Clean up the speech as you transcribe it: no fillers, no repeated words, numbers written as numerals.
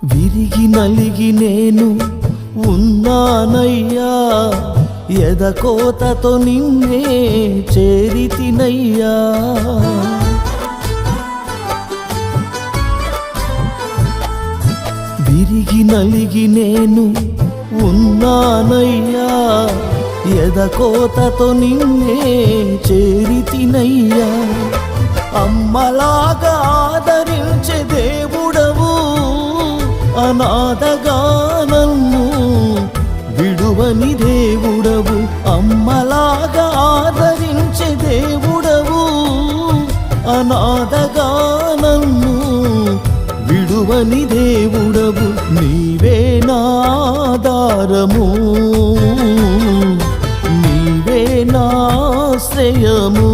విరిగి నలిగి నేను ఉన్నానయ్యా, ఎదకోతతో నిన్నే చేరితినయ్యా. విరిగి నలిగి నేను ఉన్నానయ్యా, ఎదకోతతో నిన్నే చేరితినయ్యా. అమ్మలాగా ఆదరించే దేవుడవు, అనాథగా నన్ను విడువని దేవుడవు. అమ్మలాగా ఆదరించే దేవుడవు, అనాథగా నన్ను విడువని దేవుడవు. నీవే నా ఆధారము, నీవే నా ఆశ్రయము.